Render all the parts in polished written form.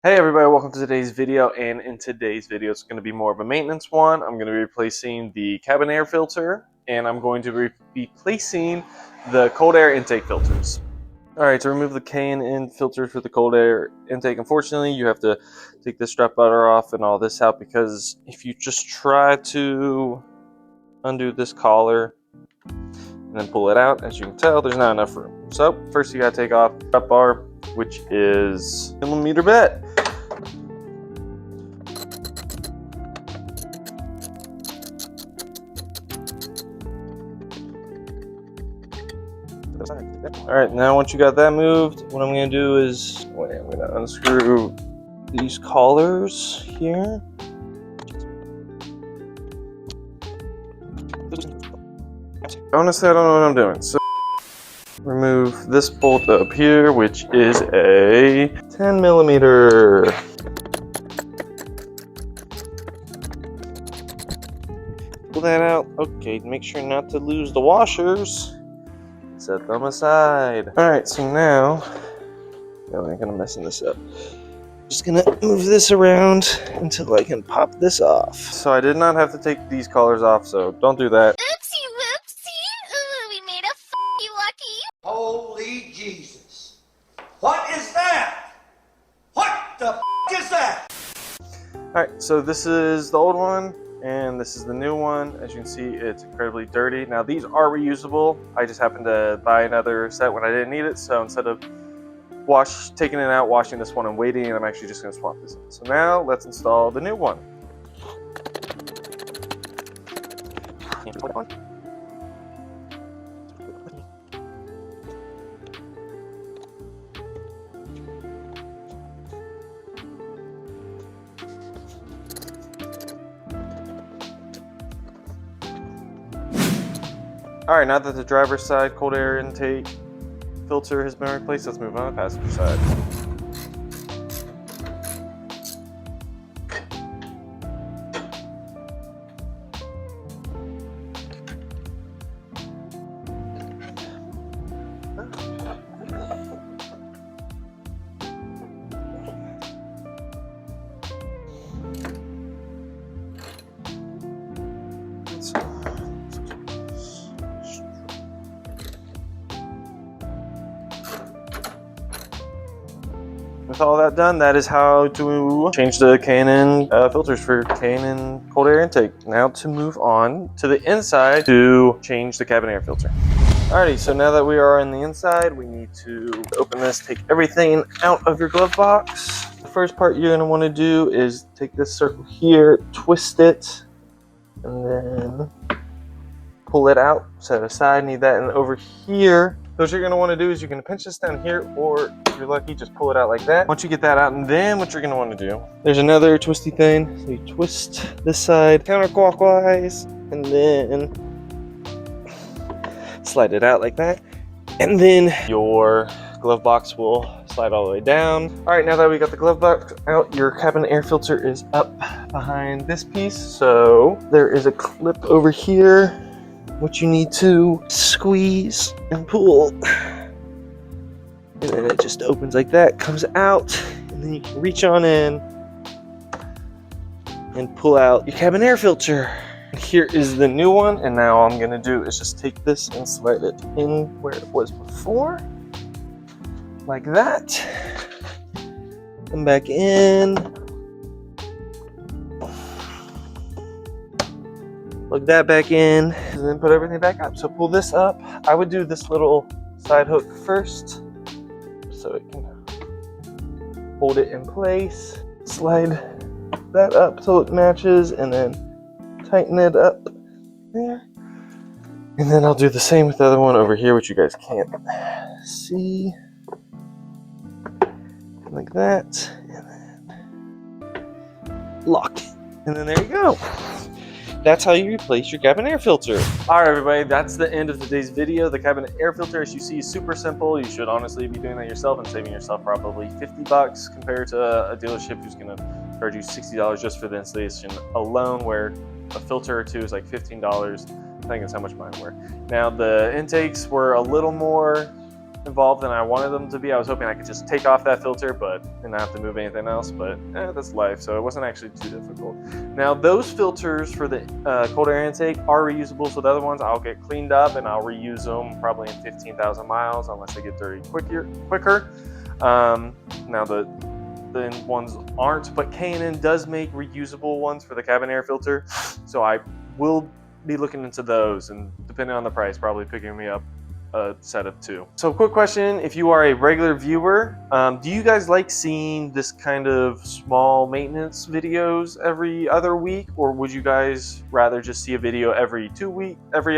Hey everybody, welcome to today's video, and in today's video it's going to be more of a maintenance one. I'm going to be replacing the cabin air filter, and I'm going to be replacing the cold air intake filters. Alright, to remove the K&N filter for the cold air intake, unfortunately you have to take this strap butter off and all this out, because if you just try to undo this collar and then pull it out, as you can tell, there's not enough room. So first you got to take off the strap bar, which is a millimeter bit. Alright, now once you got that moved, what I'm going to do is I'm going to unscrew these collars here. Honestly, I don't know what I'm doing. So remove this bolt up here, which is a 10 millimeter. Pull that out. Okay, make sure not to lose the washers. Set them aside. Alright, so now, no, I ain't gonna mess this up. Just gonna move this around until I can pop this off. So I did not have to take these collars off, so don't do that. Oopsie whoopsie! Ooh, we made a f***y lucky! Holy Jesus! What is that? What the f*** is that? Alright, so this is the old one, and this is the new one. As you can see, it's incredibly dirty. Now these are reusable. I just happened to buy another set when I didn't need it, so instead of taking it out, washing this one and waiting, I'm actually just going to swap this in. So now let's install the new one. Alright, now that the driver's side cold air intake filter has been replaced, let's move on to the passenger side. With all that done, that is how to change the K&N filters for K&N Cold Air Intake. Now to move on to the inside to change the cabin air filter. Alrighty, so now that we are in the inside, we need to open this, take everything out of your glove box. The first part you're going to want to do is take this circle here, twist it, and then pull it out, set it aside, need that. And over here, what you're going to want to do is you can pinch this down here, or if you're lucky, just pull it out like that. Once you get that out, and then what you're going to want to do, there's another twisty thing. So you twist this side counterclockwise, and then slide it out like that. And then your glove box will slide all the way down. All right, now that we got the glove box out, your cabin air filter is up behind this piece. So there is a clip over here, which you need to squeeze and pull. And then it just opens like that, comes out, and then you can reach on in and pull out your cabin air filter. Here is the new one, and now all I'm gonna do is just take this and slide it in where it was before, like that. Come back in. Plug that back in, and then put everything back up. So pull this up. I would do this little side hook first, so it can hold it in place. Slide that up so it matches, and then tighten it up there. And then I'll do the same with the other one over here, which you guys can't see. Like that, and then lock it. And then there you go. That's how you replace your cabin air filter. All right, everybody, that's the end of today's video. The cabin air filter, as you see, is super simple. You should honestly be doing that yourself and saving yourself probably 50 bucks compared to a dealership who's gonna charge you $60 just for the installation alone, where a filter or two is like $15. I think that's how much mine were. Now, the intakes were a little more involved than I wanted them to be. I was hoping I could just take off that filter but and not have to move anything else, but that's life, so it wasn't actually too difficult. Now those filters for the cold air intake are reusable, so the other ones I'll get cleaned up and I'll reuse them probably in 15,000 miles unless they get dirty quicker. Now the ones aren't, but K&N does make reusable ones for the cabin air filter, so I will be looking into those, and depending on the price, probably picking me up a set of 2. So quick question, if you are a regular viewer, do you guys like seeing this kind of small maintenance videos every other week, or would you guys rather just see a video every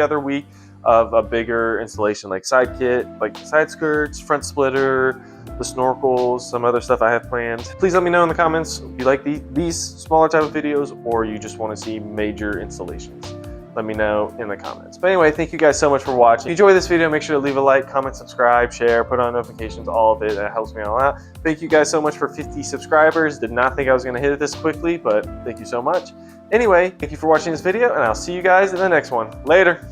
other week of a bigger installation, like side kit, like side skirts, front splitter, the snorkels, some other stuff I have planned? Please let me know in the comments if you like these smaller type of videos, or you just want to see major installations. Let me know in the comments. But anyway, thank you guys so much for watching. If you enjoyed this video, make sure to leave a like, comment, subscribe, share, put on notifications, all of it. That helps me all out. Thank you guys so much for 50 subscribers. Did not think I was going to hit it this quickly, but thank you so much. Anyway, thank you for watching this video, and I'll see you guys in the next one. Later.